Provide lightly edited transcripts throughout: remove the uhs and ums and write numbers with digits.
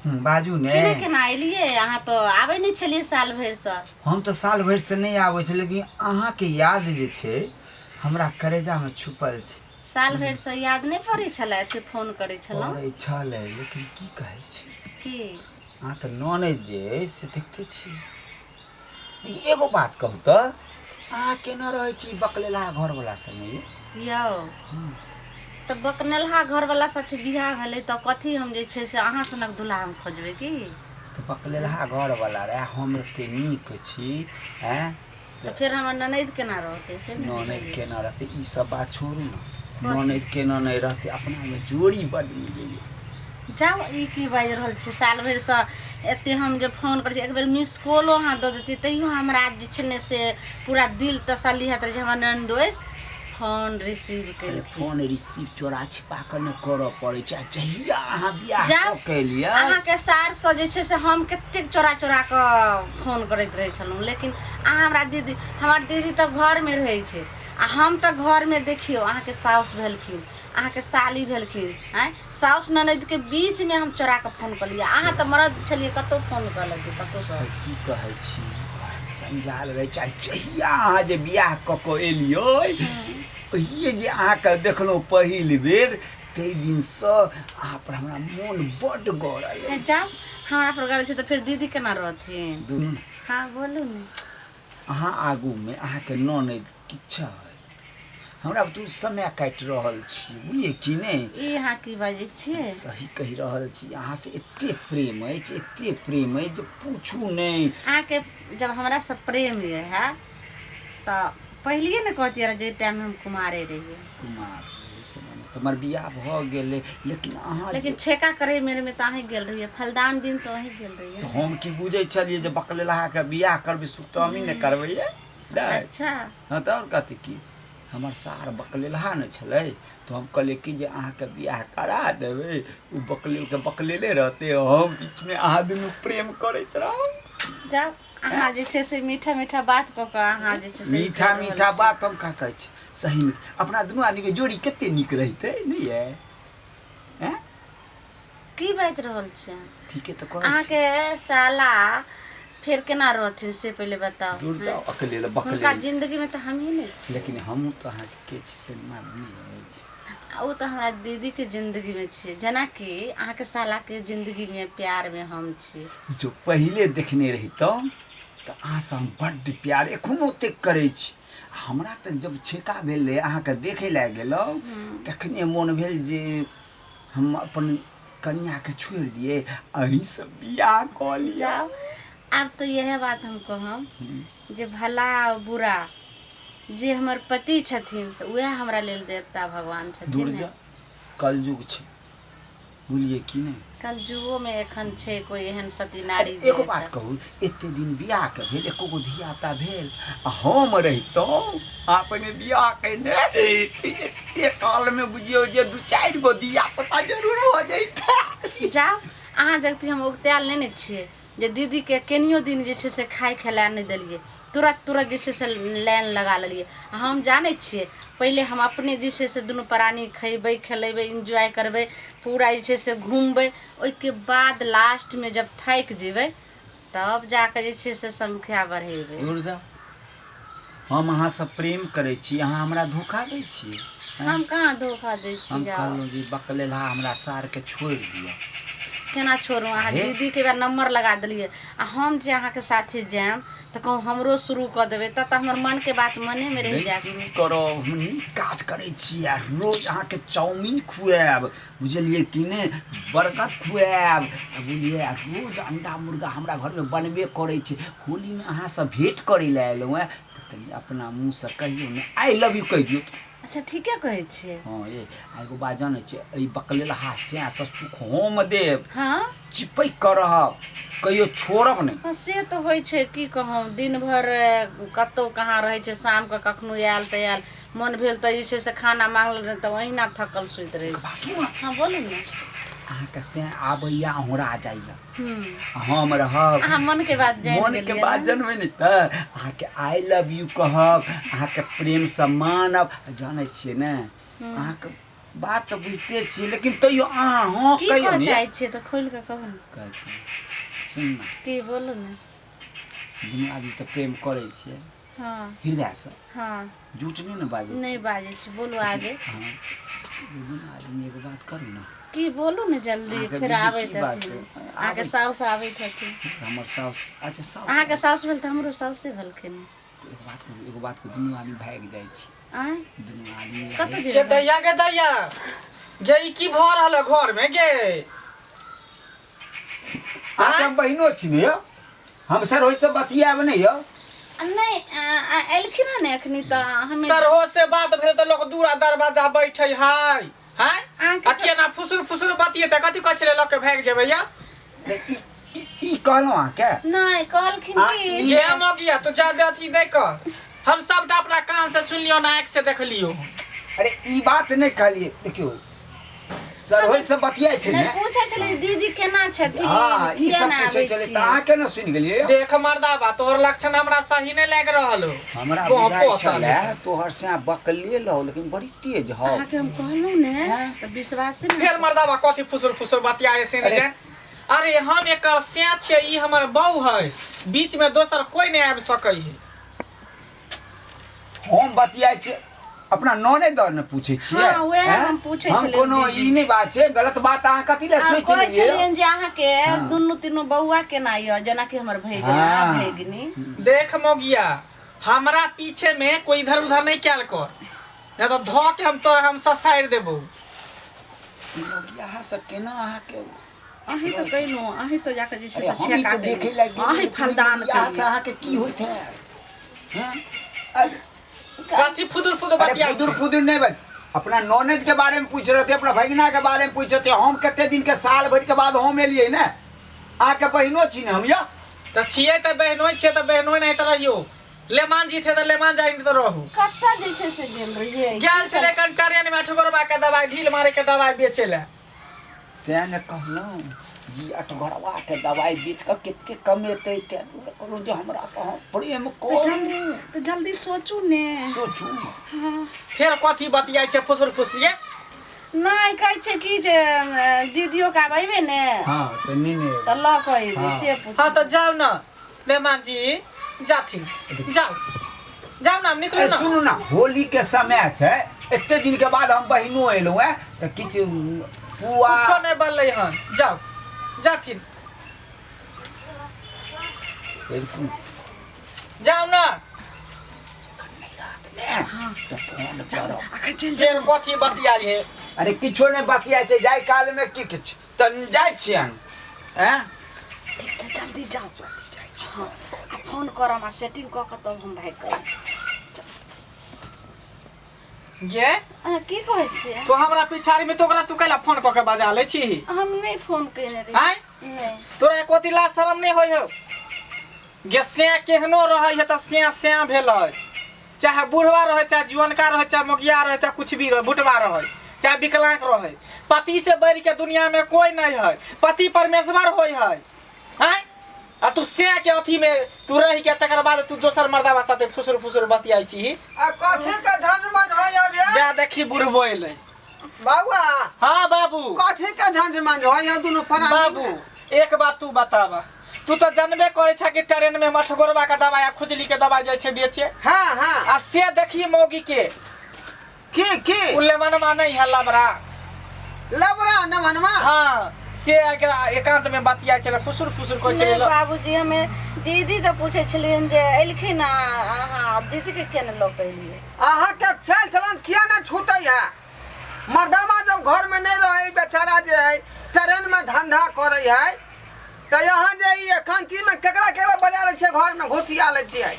बाजू ने केना एलिए अहाँ तो आबै नहीं छलिए साल भर से। हम तो साल भर से नहीं आबै छै, लेकिन अहाँ के याद जे छै हमरा करेजा में छुपल छै। साल भर से याद नहीं पड़े छले एते फोन करे छलौ। पड़ै छलै, लेकिन की कहै छी की अहाँ के ननद जे अइ से देखते छी। एगो बात कहू तो अहाँ केना रहै छी बकलेला घर वाला संगे यौ? तो बकनेलहा घर वाला साथे बियाह भेलै तो कथी हम जे छै से अहाँ सनक दूल्हा हम खोजबै की? तो बकलेला घर वाला रे हम एते नीक छी हैं, तो फिर हमर ननद केना रहते से ननद केना रहते ई सब बात छोड़ू ना। ननद केना नहीं रहते, अपना में जोड़ी बड़ मिले। जाओ ई की बाजि रहल छी? साल भर से एते हम जे फोन करै छी, एक बेर मिस कॉलो अहाँ दऽ देती तैयो हमरा जे छै ने से पूरा दिल तसल्ली हैत जे हमर ननदोस फोन रिसीव केलखिन। फोन रिसीव चोरा छिपा कर न करऽ पड़ै छै। जहिया अहाँ बियाह कऽ लिया अहाँ के सार से जे छै से हम कतेक चोरा चोरा कऽ फोन करैत रहै छलहुँ, लेकिन अहाँ हमरा दीदी, हमर दीदी तऽ घर में रहै छै आ हम तऽ घर में देखियौ अहाँ के साउस भेलखिन, अहाँ के साली भेलखिन, हैं साउस ननद के बीच में हम चोरा के फोन कर लिया। अहाँ तऽ मरद छलिए, कतौ फोन कर लेती कतौ से। की कहै छी जंजाल रहे छै। जहिया अहाँ जे बियाह कऽ के एलियै ओहिए जे अहाँ के देखलहुँ पहिल बेर, तै दिन से अहाँ पर हमरा मोन बड्ड गड़ल। जब हमरा पर गड़ल छै तो फिर दीदी केना रहथिन? दुनू हाँ बोलू ने। अहाँ आगू में अहाँ के ननद किच्छा हमरा तू समय काटि रहल छी, बुझलिए कि नहीं? ई अहाँ की बाजै छियै? सही कहि रहल छी। अहाँ से एते प्रेम अछि, एते प्रेम अछि जे पूछू नहीं। अहाँ के जब हमरा से प्रेम ये है तो पहलिए ने कहतिए जे टाइम में हम कुमारे रहिए। कुमार तुम्हार बियाह भ गेलै, लेकिन अहाँ लेकिन छेका करे मेरे में तो अहीं गेल रहिए, फलदान दिन तो अहीं गेल रहिए। तो हम की बुझै छलिए जे बकलेलहा के बियाह करबै सुख तो हमी ने करबै। अच्छा हाँ तो और कथी की हमर सार बकलेलहा न छलै, तो हम कहलिए कि जे अहाँ के बियाह करा देबै, उ बकलेल के बकलेले रहते, हम बीच में अहाँ दुनू प्रेम करैत रहब। जब अहाँ जे छै से मीठा मीठा बात कऽ के अहाँ जे छै से मीठा मीठा बात हम का कहै छी। सही में अपना दुनू आदमी के जोड़ी कते नीक रहितै नहीं है? हैं की बाजि रहल छी? ठीक है तो कहै अहाँ छी। के साला फिर केना रहथिन से पहले बताओ। दूर जाओ अकेले उनका बकलेल, जिंदगी में तो हम ही नहीं छी। लेकिन हम तो अहाँ के छी से मालूम अछि। वो तो हमारा दीदी के जिंदगी में छे, जना कि अहाँ के साला के जिंदगी में प्यार में हम छी। जो पहले देखने रहितौ तो अहाँ से हम बड्ड प्यार एखनो तक करै छी। हमरा तो जब छेका भेलै अहाँ के देखे ला गेलहुँ तखने मोन भेल जे हम अपन कन्या के छोड़ि दिए, अहीं से बियाह कऽ लिया। जाओ अब तो यह बात हम कहम जे भला बुरा जे हमर पति छथिन तो वह हमरा लेल देवता भगवान दूर छथिन। जा कलयुग छै, बुझलिए कि नहीं? कलयुगो में एखन छे कोई एहन सती नारी एगो बात कहू, एते दिन बियाह के भेल एको गो धियापुता भेल आ हम रहितौं अहाँ संगे बियाह कइने एते काल में बुझियौ जे 2-4 गो धियापुता जरूर हो जइतै। जाओ अहाँ जगती हम उगतायल नहीं छिए जे दीदी के केनियो दिन जे छे से खाए खेला नहीं देलिए, तुरंत तुरंत जे छे से लाइन लगा लेलिए। हम जाने छिए पहले हम अपने जे छे से दुनू प्राणी खइबै खेलेबै एंजॉय करबै, पूरा जे छे से घूमबै, ओइके बाद लास्ट में जब थक जेबै तब जाके जे छे से संख्या बढ़ेबै। दूर जा, हम अहाँ से प्रेम करै छी, अहाँ हमरा धोखा दै छी। हम कहाँ धोखा दै छी? हम कहलहुँ जे बकलेलहा हमरा सार के छोड़ि दिअ। केना छोड़ू? अहाँ दीदी के बार नंबर लगा देलिए आ हम जे अहाँ के साथे जाएम तो कहूँ हमरो शुरू कर देबै, तब तो हमर मन के बात मने में रह जाए। शुरू करो, हम नीक काज करै छी आ रोज अहाँ के चाउमीन खुआएब, बुझलिए कि नहीं? बर्गर खुआएब, बुझलिए रोज अंडा मुर्गा हमरा घर में बनबे करै छै। होली में अहाँ से भेंट करै ला एलहुँ हैं तो कनी अपना मुँह से कहियो ने आई लव यू कहि दियौ। अच्छा ठीके कहै छिए। हाँ ये एगो बात जानै छियै, ई बकलेलहा से सुख हम देब। हाँ चिपैक कर रहब, कहियो छोड़ब नहीं। हाँ से तो होइ छै, की कहूँ दिन भर कतौ कहाँ रहे छै, शाम के कखनो आयल तो आयल, मन भेल तो जे छै से खाना मांगल तो ओहिना थकल सुइत रहे छै। हाँ बोलू ने। अहाँ के से आबैया ओहरा जाइया, हम रहब अहाँ मन के बात जान मन के बात जनबै नहीं तो अहाँ के आई लव यू कहब, अहाँ के प्रेम से मानब। जानै छियै ने अहाँ के बात तो बुझते छी लेकिन तैयो हाँ की कहियो कह नहीं चाहै छियै तऽ खोल के कहू ने कहै छी सुन ना की बोलू ने दुनू आदमी तऽ प्रेम करै छियै हाँ हृदय से हाँ झूठ नहीं ना बाजै नहीं छी बाजै छी बोलू आगे हाँ दुनू आदमी एगो बात करू ना की बोलू ने जल्दी अहाँके फिर दीदी आबैत की बात हथिन है? अहाँके आबै- साउस आबैत हथिन हमर साउस अच्छा साउस अहाँके साउस भेल तऽ हमरो साउसे भेलखिन एगो बात को दुनू आदमी भागि जाइ छी आँय दुनू आदमी कतऽ के जेबै दैया गे दैया गे ई की भऽ रहल है घर में गे अहाँके बहिनो छी ने यौ हम सर ओहिसँ बतियाब नहीं यौ नहीं एलखिन हँ ने एखनी तऽ हमे सरहो से बात भेल तऽ लोग दूरा दरवाजा बैठे है हैं अहाँके अथिया ना फुसुर फुसुर बतिये त कथि कहै छले लोग के भाग जेबै या ई कहलहुँ अहाँके नहीं कहलखिन आ, कि ये मगिया तू ज्यादा अथी नहीं कर हम सबटा अपना कान से सुनलियो ना आँख से देखलियो अरे ई बात नहीं कहलिए देखियो सर ओहिसँ बतियाइ छै ने नहीं पूछे छलै दीदी केना छथिन हाँ ई किया सब ना पूछे आबै चले छी तऽ अहाँ केना सुनि गेलियै यौ? देख मर्दा बा तोहर लक्षण हमरा सही नहीं लाग रहल हो हमरा वो बुझाइ पोता छलै लेके। तोहर से बकले लहो लेकिन बड़ी तेज हौ अहाँके हम कहलहुँ ने हैं? तऽ विश्वासे नहीं फिर मर्दा बा कथि फुसुर फुसुर बतियाए से नहीं अरे, जान अरे हम एकर सें छे ई हमर बहू है बीच में दोसर कोई नहीं आबि सकै है हम बतियाइ छै अपना नौने दर ने पूछे छियै हाँ, वएह हैं? हम पूछै हम छलियै कोनो दीदी। ई नहीं बात छै गलत बात अहाँ कथी ले आब सोचि कहै लेलियै छलियन जे अहाँके हाँ। दुनू तीनू बौआ केना यऽ जेनाकि हमर भैगना हाँ। भैगनी देख मोगिया हमरा पीछे में कोई इधर उधर नहीं कैल कर नहीं तो धो के हम ससाइर देबो यहाँ से केना अहाँके अहीं तो कहलहुँ अहीं तो जाके जे छै अरे से हम ई छेका तो देखे लगे अहीं फलदान यहाँ से करियै। अहाँके की होइत है हैं? अरे कथी फुदुर फुदुर बतिया फुदुर फुदुर नहीं बच अपना नौनेद के बारे में पूछ रहे थे अपना भगिना के बारे में पूछ रहे थे हम कितने दिन के साल भर के बाद हम एलिए ने आके बहिनो छी ने हम या तो छिए त बहनोई छे त बहनोई नहीं त रहियो लेमान जी थे त लेमान जाई त रहू कत्ता जे छै से गेल रहियै गेल छले कंटरियन में ठगोरबा के दवाई ढील मारे के दवाई बेचे ले तैं ने कहलहुँ जी अठगरवा के दवाई बेच के कते कमेतै तैं दुआरे कहलहुँ जे हमरा से हम प्रेम करू तो जल्दी सोचू ने सोचू हाँ। फिर कथी बतियाई छे फुसुर फुसरिए नहीं कहै छै कि जे दीदियो के आबे ने हाँ तो नहीं तऽ लऽ कऽ अयबै हाँ। से पूछ हां त जाओ ना लेमान जी जाथिन जाओ जाओ ना निकलो ना सुनू ना होली के समय छै एते दिन के बाद हम बहिनो एलहुँ है तो किछु पुआ कुछो नहीं बनलै हन जाओ जाथिन जाओ ना तो फोन करब अखन चलि फिर कथी बतियाई है अरे किछो नहीं बतियाइ छै जाय काल में की किछु तऽ जाइ छियन हैं ठीक छै जल्दी जाओ हाँ आ फोन करम आ सेटिंग कऽ कऽ तब हम भागि करब ये की कहै छियै तो हमरा पिछाड़ी में तोकरा तू कैला फोन क के बजा ले छी हम नहीं फोन कयने रही हैं नहीं तोरा कोती लाज शरम नहीं होय हो गे से केहनो रहै है त से भेलै चाहे बूढ़वा रहे चाहे जुअनका रहे चाहे मोगिया रहे चाहे कुछ भी रहे बुटवा रहे चाहे विकलांग रहे पति से बढ़ के दुनिया में कोई नहीं है पति परमेश्वर होय है हैं आ तू से के अथी में तू रही के तकर बाद तू दोसर मर्दावा साथे फुसुर फुसुर बतियाई छी आ कथी के धनमन हो या रे जा देखी बुढ़बो एलै बाबुआ हाँ बाबू कथी के धनमन हो या दुनु परानी बाबू एक बात तू बतावा तू तो जानबे करे छ कि ट्रेन में मठगोरबा का दवाई खुजली के दवाई जाय छे बेचे हां हां आ से देखी मौगी के की उल्ले मनवा नहीं है लबरा लबरा न मनवा हाँ से एकरा एकांत में बतिया चले फुसुर फुसुर कोइ नहीं चले बाबूजी हमें दीदी तो पूछे छलियन जे एलखिन हाँ दीदी के केना लऽ कऽ एलियै आहा के चल चलन किया न छूटै है मर्दामा जब घर में नहीं रहे बेचारा जे है ट्रेन में धंधा करे है त यहाँ जे ई एकांती में केकरा केकरा बजा ले छे घर में घुसिया ले छे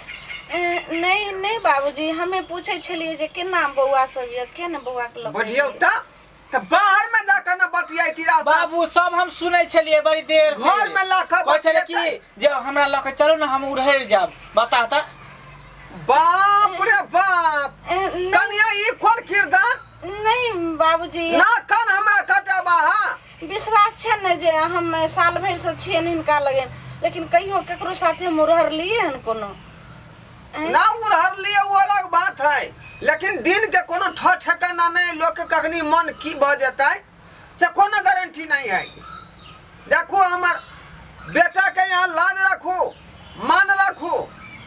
नहीं नहीं बाबूजी हमें पूछे छलियै जे केना बौआ सब ये केना बौआ के लऽ कऽ बुझियो एलियै? त बाहर में जाकर न बतियाई थी रास्ता बाबू सब हम सुनै छलिए बड़ी देर से घर में लाखा कोइ छले बतियाते। कि जे हमरा लके चलो ना हम उड़हर जाब बता त बाप रे बाप नहीं, कन्या ई खोल किरदान नहीं बाबूजी ना कन हमरा कटाबा हां विश्वास छै ने जे हम साल भरि से छियन हिनका लगे लेकिन कहियो केकरो साथे मुरहर लिए हन कोनो ना उड़हर लिए वो अलग बात है लेकिन दिन के कोनो ठिकाना नहीं, लोग के कखनी मन की भ जेतै से कोनो गारंटी नहीं है। देखो हमर बेटा के यहाँ लाज रखू, मान रखू,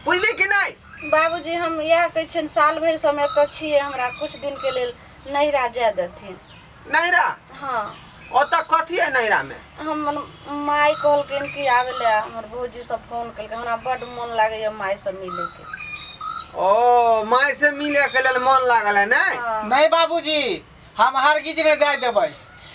बुझली कि नहीं? बाबूजी हम यह कहै छियनि साल भरि समय तो छियै, हमरा कुछ दिन के लेल नैहरा जाय देथिन। नैहरा? हाँ। ओतऽ कथी है नैहरा में? हमर माय कहलखिन कि आबे ले, हमर भौजी सब फोन कलकै, हमरा बड मन लागैया माय से मिले के। ओ माय से मिले के लेल मन लागल है नहीं? हाँ। नहीं बाबूजी, हम हरगिज नहीं जाय देबै।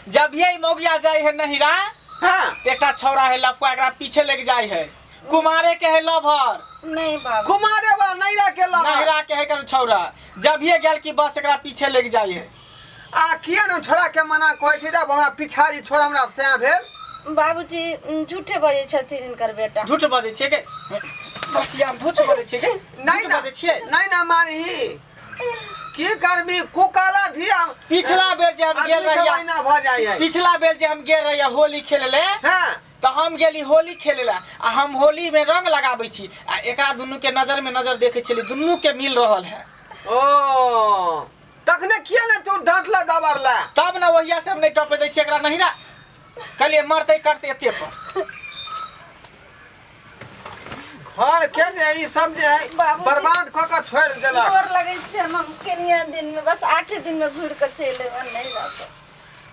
जब ये मौगिया जाय है नहिरा, हाँ एकटा छौड़ा है लफुआ, एकरा पीछे लग जाय है, कुमारे के है लभर, नहीं बाबू, कुमारे वाला नैहरा के लगा नहिरा के है कर छौड़ा। जब ये गेल कि बस एकरा पीछे लग जाय है। आ किया न छोड़ा के मना कहै छै, जब हमरा पिछाड़ी छोड़ा हमरा से भेल। बाबूजी झूठे बजै छथिन इनकर बेटा। झूठ बजै छियै के? बसिया झूठ बजै छियै के? नहीं ना बजै छियै। नहीं ना मानही, की करबी कुकाला धिया। पिछला बेर जे हम गेल रहिया, ना भ जाय है। पिछला बेर जे हम गेल रहिया होली खेले ले, हां तो हम गेली होली खेले ला, आ हम होली में रंग लगाबै छी, आ एकरा दुनू के नजर में नजर देखै छली, दुनू के मिल रहल है। ओ तखने किया ने तू डांटला दबारला? तब ना वहिया से हम नहीं टपे दै छी एकरा नहिरा, कहलिए मरते करते एते पर। घर के जे ई सब जे है बाबूजी। बर्बाद क के छोड़ देलक। डर लगै छै, हम केनिया दिन में बस 8 दिन में घुर के चलि एबै नैहरा से।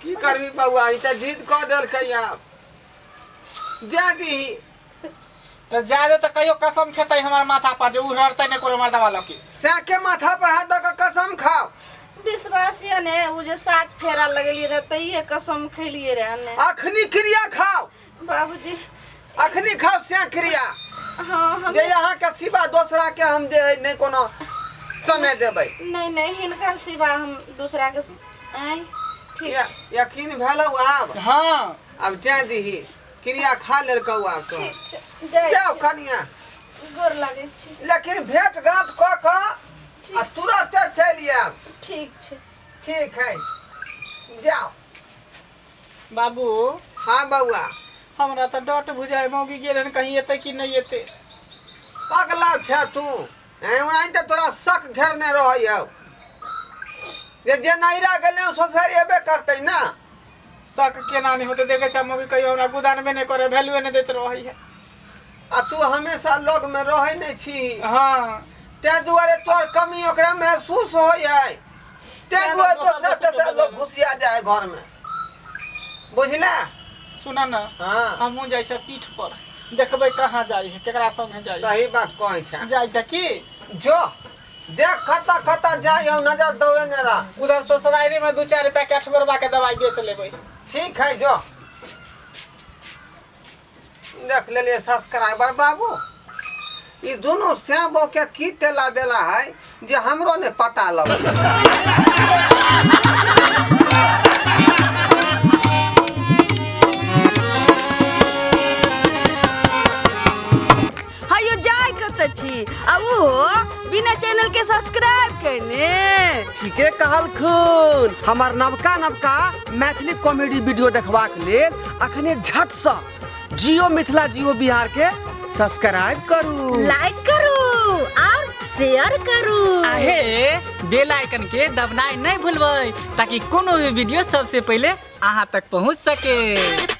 की करबी बउआ, ई त जिद क देलकै या जा दी। तो जादे तो कहियो कसम खेतै हमर माथा पर जे उ रड़तै ने कोनो मर्दा वाला के। से के माथा पर हाथ दऽ के कसम खाओ। विश्वास ये ने, उ जे 7 फेरा लगेलिए रहे तइये कसम खैलिए रहे ने। अखनी क्रिया खाओ, बाबूजी अखनी खाओ से क्रिया। हाँ हम जे यहाँ के सिवा दूसरा के हम जे है नहीं कोनो समय देबै। नहीं हिनकर सिवा हम दूसरा के आई ठीक छै। यकीन भेलौ आब? हाँ अब जा दीही, क्रिया खा लेल कहू आब तो। ठीक छै, जाय जाओ छी, कनिया, गोर लागै छी। लेकिन भेंट घाट क के आ तुरंत चलि आयब। ठीक छै। ठीक है, जाओ। बाबू, हाँ बउआ, हमरा तो डट बुझाय मौगी गेल हन, कहीं एते कि नहीं एते। पगला छै तू, ओनाहि त तोरा शक घेरने रहै हौ जे नैहरा गेलै ससुर एबे करतै ना। शक केना नहीं होते, देखे छ मौगी कहियो हमरा गुदानबे नहीं करे, वैल्यू नहीं देत रही है। आ तू हमेशा लग में रहै नहीं छी, हाँ ते दुआरे तोर कमी ओकरा महसूस होय है, ते दुआरे दोसरा से लोग घुसिया जाए घर में, बुझला? सुना ना, हाँ हमहू जाय छ पीठ पर, देखबै कहाँ जाय है, केकरा संगे जाय है। सही बात कहै छै। जाय छ की जो देख खता खता जाय हो, नजर दौड़े रह। उधर ससुरारी में 2-4 रुपया के अठगोरबा के दवाई बेच लेबै। ठीक है, जो देख ले सब्सक्राइबर बाबू। ये दोनों श्याम के की तेला बेला है जे हमरो ने पता लगे। हायो जाय कत छी आ ओहो बिना चैनल के सब्सक्राइब करने। ठीके कहलखुन, हमार नवका नवका मैथिली कॉमेडी वीडियो देखबाक लेल अखने झट से जियो मिथिला जियो बिहार के सब्सक्राइब करू, लाइक करू और शेयर करू। आहे बेल आइकन के दबनाई नहीं भूलबै, ताकि कोनो भी वीडियो सबसे पहले अहाँ तक पहुँच सके।